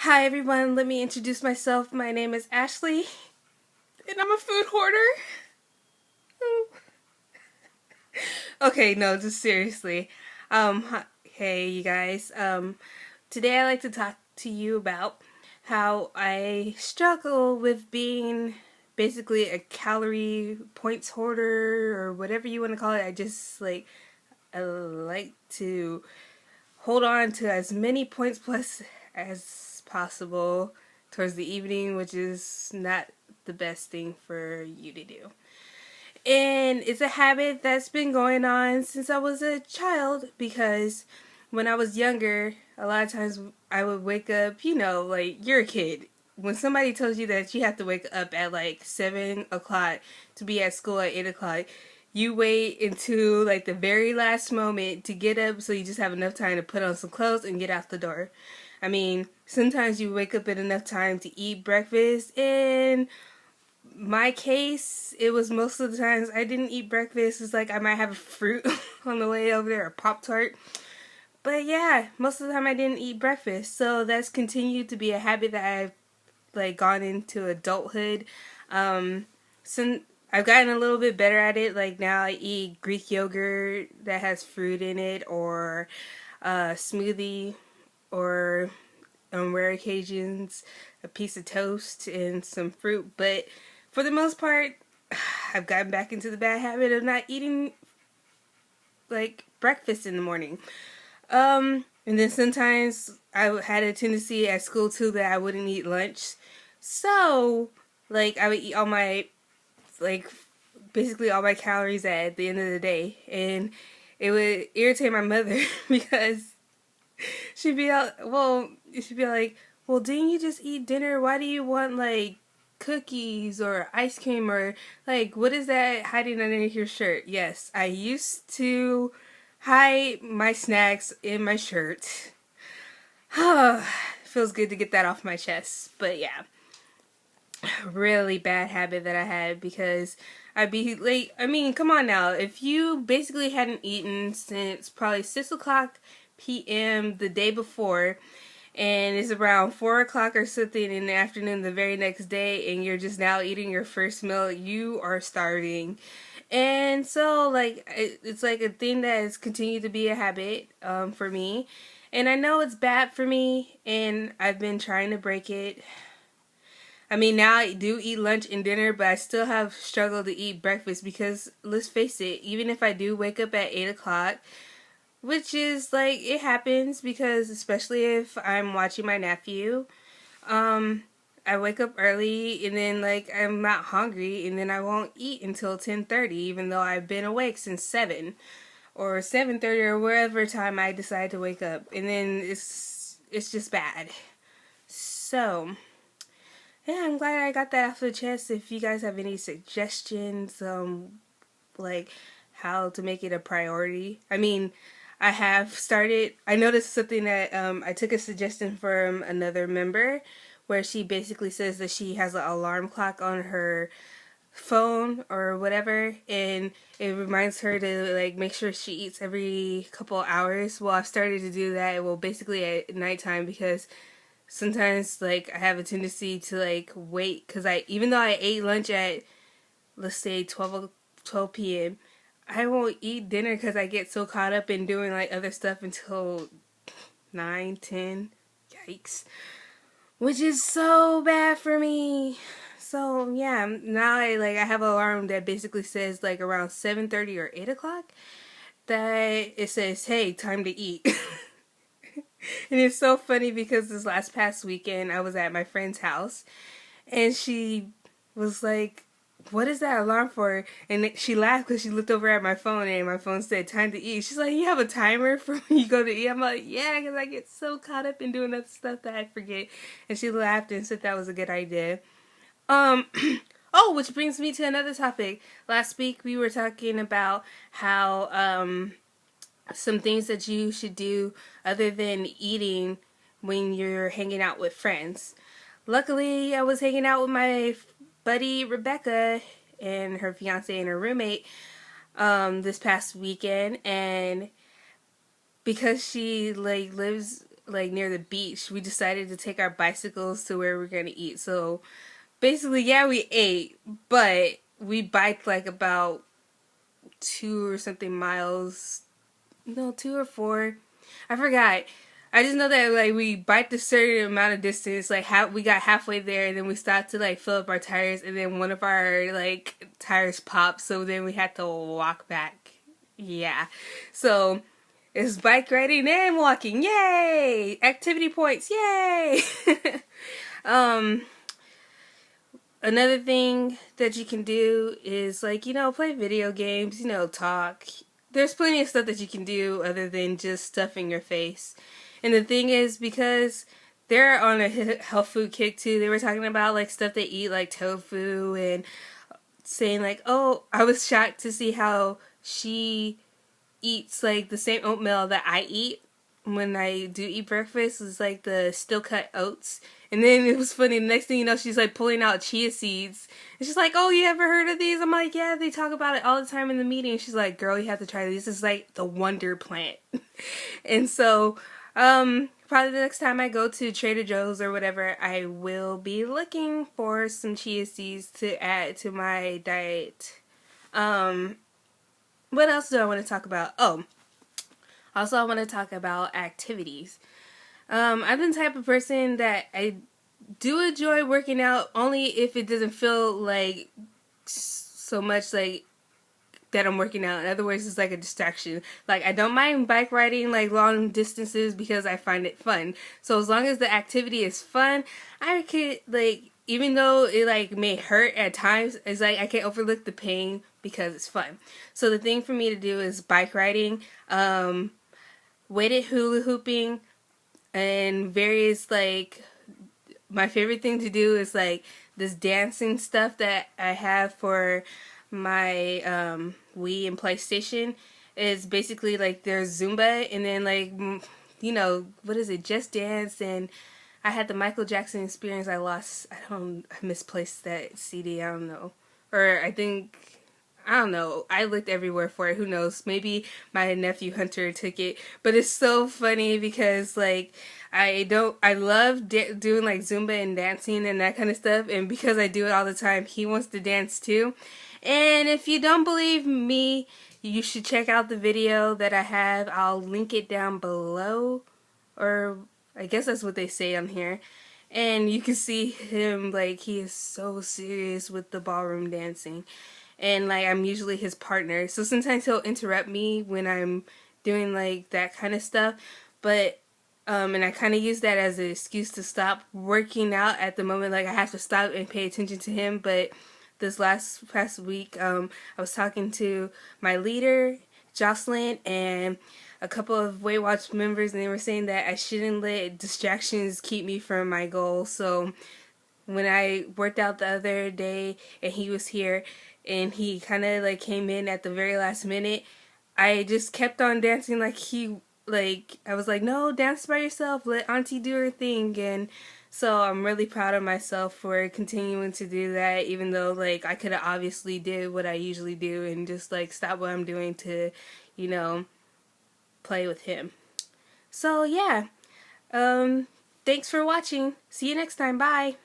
Hi everyone, let me introduce myself. My name is Ashley, and I'm a food hoarder. Okay, no, just seriously. Hey you guys. Today I'd like to talk to you about how I struggle with being basically a calorie points hoarder or whatever you want to call it. I like to hold on to as many points plus as possible towards the evening, which is not the best thing for you to do. And it's a habit that's been going on since I was a child because when I was younger, a lot of times I would wake up, like you're a kid. When somebody tells you that you have to wake up at like 7 o'clock to be at school at 8 o'clock, you wait until like the very last moment to get up so you just have enough time to put on some clothes and get out the door. I mean, sometimes you wake up in enough time to eat breakfast. In my case, it was most of the times I didn't eat breakfast. It's like I might have a fruit on the way over there, a Pop-Tart. But yeah, most of the time I didn't eat breakfast. So that's continued to be a habit that I've like gone into adulthood. Some I've gotten a little bit better at it. Like now I eat Greek yogurt that has fruit in it, or a smoothie, or on rare occasions a piece of toast and some fruit. But for the most part, I've gotten back into the bad habit of not eating like breakfast in the morning. And then sometimes I had a tendency at school too that I wouldn't eat lunch. So, like, I would eat all my, like, basically all my calories at the end of the day. And it would irritate my mother because she'd be like, well, didn't you just eat dinner? Why do you want, like, cookies or ice cream or, like, what is that hiding underneath your shirt? Yes, I used to hide my snacks in my shirt. Feels good to get that off my chest. But yeah, really bad habit that I had because I'd be late. I mean, come on now. If you basically hadn't eaten since probably 6 o'clock p.m. the day before, and it's around 4 o'clock or something in the afternoon the very next day, and you're just now eating your first meal, you are starving. And so, like, it's like a thing that has continued to be a habit for me. And I know it's bad for me, and I've been trying to break it. I mean, now I do eat lunch and dinner, but I still have struggled to eat breakfast because, let's face it, even if I do wake up at 8 o'clock, which is, like, it happens because, especially if I'm watching my nephew, I wake up early and then, like, I'm not hungry and then I won't eat until 10:30, even though I've been awake since 7 or 7:30 or wherever time I decide to wake up. And then it's just bad. So, yeah, I'm glad I got that off the chest. If you guys have any suggestions, like how to make it a priority. I mean, I noticed something that I took a suggestion from another member where she basically says that she has an alarm clock on her phone or whatever, and it reminds her to like make sure she eats every couple hours. Well, I've started to do that. Well, basically at nighttime because sometimes like I have a tendency to like wait because even though I ate lunch at, let's say, 12 p.m., I won't eat dinner because I get so caught up in doing like other stuff until 9, 10. Yikes. Which is so bad for me. So yeah, now I have an alarm that basically says like around 7:30 or 8 o'clock that it says, hey, time to eat. And it's so funny because this past weekend I was at my friend's house and she was like, what is that alarm for? And she laughed because she looked over at my phone and my phone said time to eat. She's like, you have a timer for when you go to eat? I'm like, yeah, because I get so caught up in doing other stuff that I forget. And she laughed and said that was a good idea. Um, oh, which brings me to another topic. Last week we were talking about how some things that you should do other than eating when you're hanging out with friends. Luckily, I was hanging out with my buddy Rebecca and her fiance and her roommate this past weekend, and because she like lives like near the beach, we decided to take our bicycles to where we're gonna eat. So basically, yeah, we ate, but we biked like about 2 or something miles. No, 2 or 4. I forgot. I just know that like we biked a certain amount of distance. Like we got halfway there, and then we stopped to like fill up our tires, and then one of our like tires popped, so then we had to walk back. Yeah, so it's bike riding and walking. Yay! Activity points. Yay! um. Another thing that you can do is like, play video games, talk. There's plenty of stuff that you can do other than just stuffing your face. And the thing is, because they're on a health food kick too, they were talking about like stuff they eat like tofu and saying like, oh, I was shocked to see how she eats like the same oatmeal that I eat when I do eat breakfast. Is like the still cut oats. And then it was funny, the next thing you know, she's like pulling out chia seeds. And she's like, oh, you ever heard of these? I'm like, yeah, they talk about it all the time in the meeting. And she's like, girl, you have to try these. This is like the wonder plant. And so, probably the next time I go to Trader Joe's or whatever, I will be looking for some chia seeds to add to my diet. What else do I want to talk about? Oh, also I want to talk about activities. I'm the type of person that I do enjoy working out only if it doesn't feel like so much like that I'm working out. In other words, it's like a distraction. Like, I don't mind bike riding like long distances because I find it fun. So as long as the activity is fun, I could like, even though it like may hurt at times, it's like I can overlook the pain because it's fun. So the thing for me to do is bike riding, weighted hula hooping, and various like, my favorite thing to do is like this dancing stuff that I have for my Wii and PlayStation. Is basically like there's Zumba, and then like, what is it, Just Dance, and I had the Michael Jackson Experience. I misplaced that CD, I don't know. Or I don't know. I looked everywhere for it. Who knows? Maybe my nephew Hunter took it. But it's so funny because like I love doing like Zumba and dancing and that kind of stuff. And because I do it all the time, he wants to dance too. And if you don't believe me, you should check out the video that I have. I'll link it down below, or I guess that's what they say on here. And you can see him, like, he is so serious with the ballroom dancing. And like, I'm usually his partner, so sometimes he'll interrupt me when I'm doing like that kind of stuff. But and I kind of use that as an excuse to stop working out at the moment. Like, I have to stop and pay attention to him. But this past week, I was talking to my leader, Jocelyn, and a couple of Weight Watch members, and they were saying that I shouldn't let distractions keep me from my goal. So when I worked out the other day and he was here and he kind of like came in at the very last minute, I just kept on dancing I was like, no, dance by yourself, let auntie do her thing. And so I'm really proud of myself for continuing to do that, even though like I could have obviously did what I usually do and just like stop what I'm doing to, play with him. So yeah, thanks for watching. See you next time. Bye.